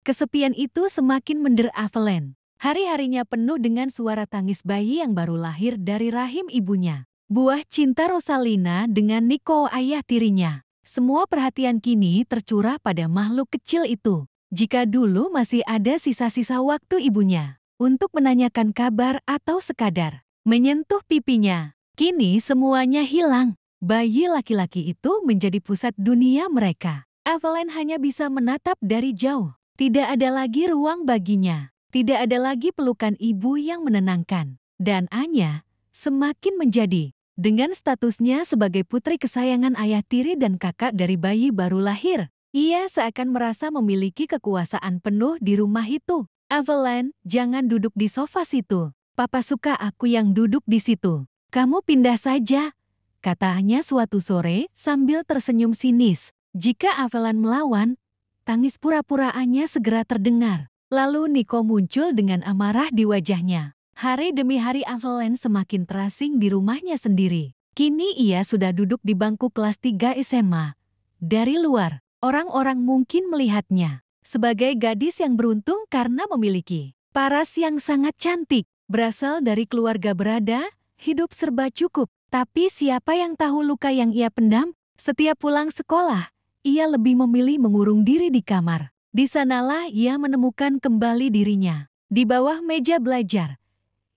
Kesepian itu semakin mendera Avelin. Hari-harinya penuh dengan suara tangis bayi yang baru lahir dari rahim ibunya. Buah cinta Rosalina dengan Nico ayah tirinya. Semua perhatian kini tercurah pada makhluk kecil itu. Jika dulu masih ada sisa-sisa waktu ibunya untuk menanyakan kabar atau sekadar menyentuh pipinya, kini semuanya hilang. Bayi laki-laki itu menjadi pusat dunia mereka. Avelin hanya bisa menatap dari jauh. Tidak ada lagi ruang baginya. Tidak ada lagi pelukan ibu yang menenangkan. Dan Anya semakin menjadi. Dengan statusnya sebagai putri kesayangan ayah tiri dan kakak dari bayi baru lahir, ia seakan merasa memiliki kekuasaan penuh di rumah itu. Avelin, jangan duduk di sofa situ. Papa suka aku yang duduk di situ. Kamu pindah saja, katanya suatu sore sambil tersenyum sinis. Jika Avelin melawan, tangis pura-puraannya segera terdengar. Lalu Nico muncul dengan amarah di wajahnya. Hari demi hari Avelin semakin terasing di rumahnya sendiri. Kini ia sudah duduk di bangku kelas 3 SMA. Dari luar, orang-orang mungkin melihatnya sebagai gadis yang beruntung karena memiliki paras yang sangat cantik. Berasal dari keluarga berada, hidup serba cukup. Tapi siapa yang tahu luka yang ia pendam? Setiap pulang sekolah, ia lebih memilih mengurung diri di kamar. Di sanalah ia menemukan kembali dirinya. Di bawah meja belajar,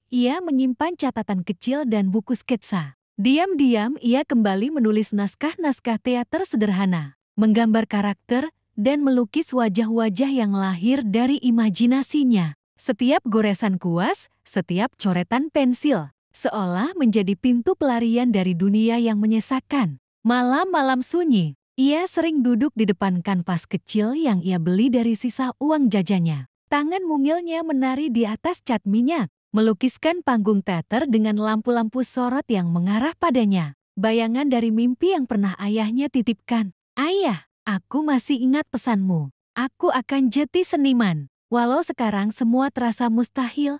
ia menyimpan catatan kecil dan buku sketsa. Diam-diam ia kembali menulis naskah-naskah teater sederhana, menggambar karakter, dan melukis wajah-wajah yang lahir dari imajinasinya. Setiap goresan kuas, setiap coretan pensil, seolah menjadi pintu pelarian dari dunia yang menyesakan. Malam-malam sunyi, ia sering duduk di depan kanvas kecil yang ia beli dari sisa uang jajannya. Tangan mungilnya menari di atas cat minyak, melukiskan panggung teater dengan lampu-lampu sorot yang mengarah padanya. Bayangan dari mimpi yang pernah ayahnya titipkan. Ayah, aku masih ingat pesanmu. Aku akan jadi seniman. Walau sekarang semua terasa mustahil,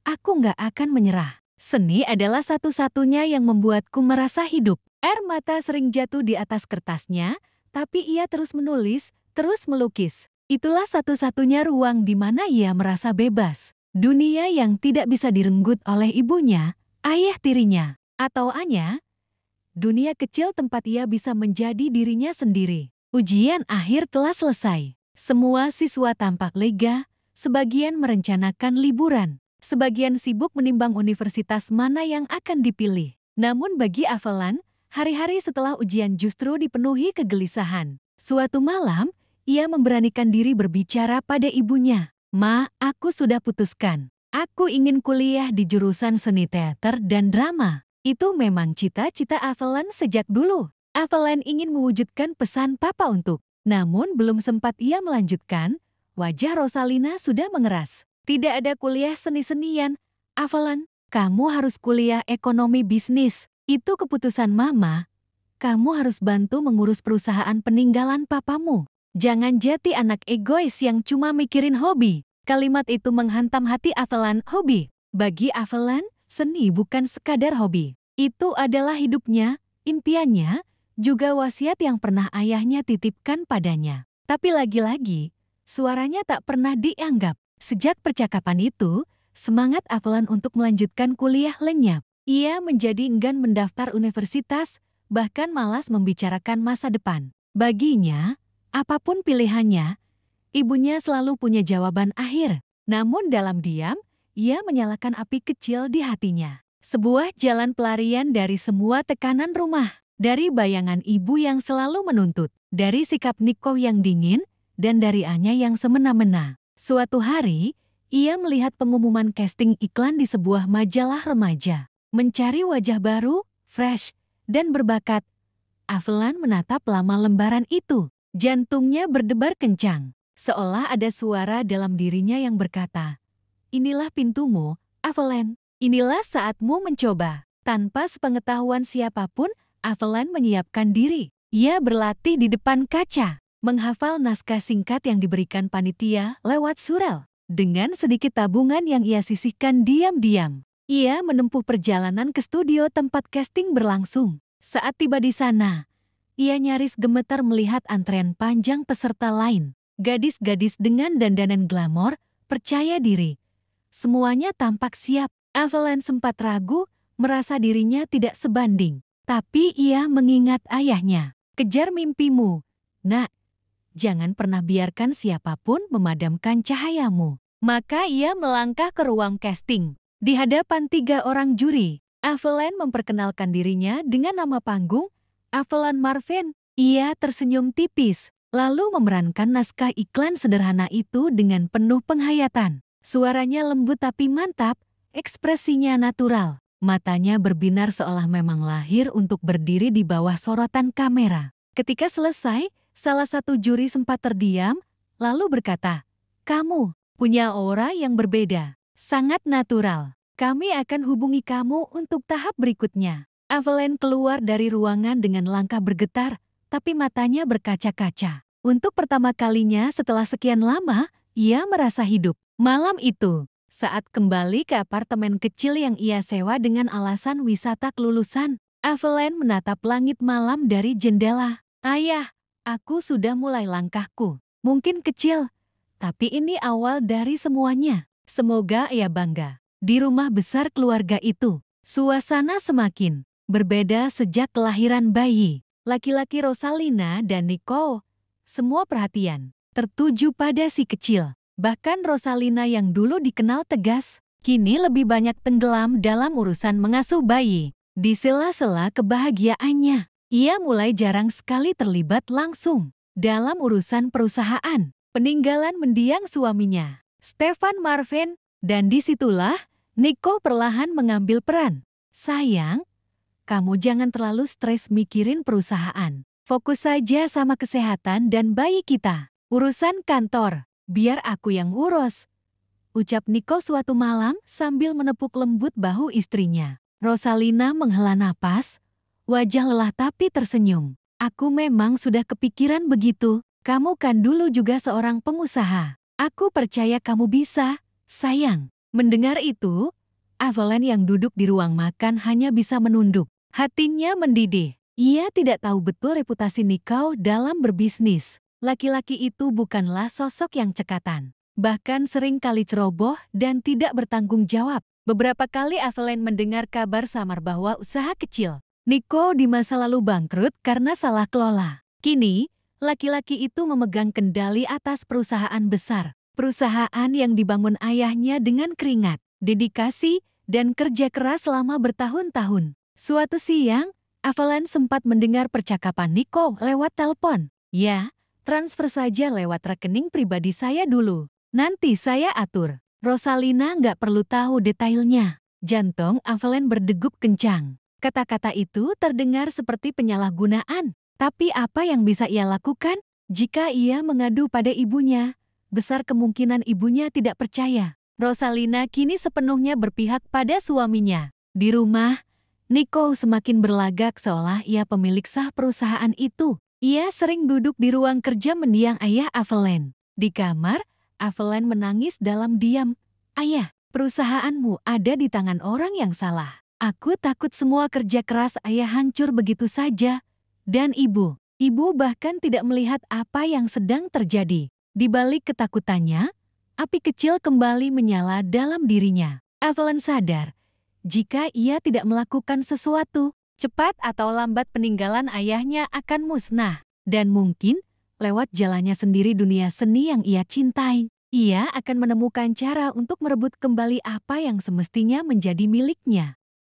aku nggak akan menyerah. Seni adalah satu-satunya yang membuatku merasa hidup. Air mata sering jatuh di atas kertasnya, tapi ia terus menulis, terus melukis. Itulah satu-satunya ruang di mana ia merasa bebas. Dunia yang tidak bisa direnggut oleh ibunya, ayah tirinya, atau Anya. Dunia kecil tempat ia bisa menjadi dirinya sendiri. Ujian akhir telah selesai. Semua siswa tampak lega, sebagian merencanakan liburan. Sebagian sibuk menimbang universitas mana yang akan dipilih. Namun bagi Avelin, hari-hari setelah ujian justru dipenuhi kegelisahan. Suatu malam, ia memberanikan diri berbicara pada ibunya. Ma, aku sudah putuskan. Aku ingin kuliah di jurusan seni teater dan drama. Itu memang cita-cita Avelin sejak dulu. Avelin ingin mewujudkan pesan papa untuk. Namun belum sempat ia melanjutkan, wajah Rosalina sudah mengeras. Tidak ada kuliah seni-senian. Avelin, kamu harus kuliah ekonomi bisnis. Itu keputusan mama. Kamu harus bantu mengurus perusahaan peninggalan papamu. Jangan jadi anak egois yang cuma mikirin hobi. Kalimat itu menghantam hati Avelin. Hobi. Bagi Avelin, seni bukan sekadar hobi. Itu adalah hidupnya, impiannya, juga wasiat yang pernah ayahnya titipkan padanya. Tapi lagi-lagi, suaranya tak pernah dianggap. Sejak percakapan itu, semangat Avelin untuk melanjutkan kuliah lenyap. Ia menjadi enggan mendaftar universitas, bahkan malas membicarakan masa depan. Baginya, apapun pilihannya, ibunya selalu punya jawaban akhir. Namun dalam diam, ia menyalakan api kecil di hatinya. Sebuah jalan pelarian dari semua tekanan rumah. Dari bayangan ibu yang selalu menuntut. Dari sikap Nico yang dingin, dan dari Anya yang semena-mena. Suatu hari, ia melihat pengumuman casting iklan di sebuah majalah remaja. Mencari wajah baru, fresh, dan berbakat. Avelin menatap lama lembaran itu. Jantungnya berdebar kencang. Seolah ada suara dalam dirinya yang berkata, inilah pintumu, Avelin. Inilah saatmu mencoba. Tanpa sepengetahuan siapapun, Avelin menyiapkan diri. Ia berlatih di depan kaca, menghafal naskah singkat yang diberikan panitia lewat surel. Dengan sedikit tabungan yang ia sisihkan diam-diam, ia menempuh perjalanan ke studio tempat casting berlangsung. Saat tiba di sana, ia nyaris gemetar melihat antrean panjang peserta lain. Gadis-gadis dengan dandanan glamor, percaya diri. Semuanya tampak siap. Evelyn sempat ragu, merasa dirinya tidak sebanding. Tapi ia mengingat ayahnya. Kejar mimpimu. Nak, jangan pernah biarkan siapapun memadamkan cahayamu. Maka ia melangkah ke ruang casting. Di hadapan 3 orang juri, Evelyn memperkenalkan dirinya dengan nama panggung, Evelyn Marvin. Ia tersenyum tipis, lalu memerankan naskah iklan sederhana itu dengan penuh penghayatan. Suaranya lembut tapi mantap, ekspresinya natural. Matanya berbinar seolah memang lahir untuk berdiri di bawah sorotan kamera. Ketika selesai, salah satu juri sempat terdiam, lalu berkata, "Kamu punya aura yang berbeda, sangat natural. Kami akan hubungi kamu untuk tahap berikutnya." Evelyn keluar dari ruangan dengan langkah bergetar, tapi matanya berkaca-kaca. Untuk pertama kalinya setelah sekian lama, ia merasa hidup. Malam itu, saat kembali ke apartemen kecil yang ia sewa dengan alasan wisata kelulusan, Evelyn menatap langit malam dari jendela. "Ayah, aku sudah mulai langkahku. Mungkin kecil, tapi ini awal dari semuanya. Semoga ayah bangga." Di rumah besar keluarga itu, suasana semakin berbeda sejak kelahiran bayi. Laki-laki Rosalina dan Nico, semua perhatian tertuju pada si kecil. Bahkan Rosalina yang dulu dikenal tegas, kini lebih banyak tenggelam dalam urusan mengasuh bayi. Di sela-sela kebahagiaannya, ia mulai jarang sekali terlibat langsung dalam urusan perusahaan. Peninggalan mendiang suaminya, Stefan Marvin, dan disitulah Nico perlahan mengambil peran. "Sayang, kamu jangan terlalu stres mikirin perusahaan. Fokus saja sama kesehatan dan bayi kita. Urusan kantor, biar aku yang urus," ucap Nico suatu malam sambil menepuk lembut bahu istrinya. Rosalina menghela napas, wajah lelah tapi tersenyum. "Aku memang sudah kepikiran begitu. Kamu kan dulu juga seorang pengusaha. Aku percaya kamu bisa, sayang." Mendengar itu, Evelyn yang duduk di ruang makan hanya bisa menunduk. Hatinya mendidih. Ia tidak tahu betul reputasi Nico dalam berbisnis. Laki-laki itu bukanlah sosok yang cekatan, bahkan sering kali ceroboh dan tidak bertanggung jawab. Beberapa kali Evelyn mendengar kabar samar bahwa usaha kecil Nico di masa lalu bangkrut karena salah kelola. Kini, laki-laki itu memegang kendali atas perusahaan besar. Perusahaan yang dibangun ayahnya dengan keringat, dedikasi, dan kerja keras selama bertahun-tahun. Suatu siang, Evelyn sempat mendengar percakapan Nico lewat telepon. "Ya, transfer saja lewat rekening pribadi saya dulu. Nanti saya atur." Rosalina nggak perlu tahu detailnya. Jantung Evelyn berdegup kencang. Kata-kata itu terdengar seperti penyalahgunaan. Tapi apa yang bisa ia lakukan? Jika ia mengadu pada ibunya, besar kemungkinan ibunya tidak percaya. Rosalina kini sepenuhnya berpihak pada suaminya. Di rumah, Nico semakin berlagak seolah ia pemilik sah perusahaan itu. Ia sering duduk di ruang kerja mendiang ayah Evelyn. Di kamar, Evelyn menangis dalam diam. "Ayah, perusahaanmu ada di tangan orang yang salah. Aku takut semua kerja keras ayah hancur begitu saja. Dan ibu bahkan tidak melihat apa yang sedang terjadi." Di balik ketakutannya, api kecil kembali menyala dalam dirinya. Evelyn sadar, jika ia tidak melakukan sesuatu, cepat atau lambat peninggalan ayahnya akan musnah. Dan mungkin, lewat jalannya sendiri dunia seni yang ia cintai, ia akan menemukan cara untuk merebut kembali apa yang semestinya menjadi miliknya.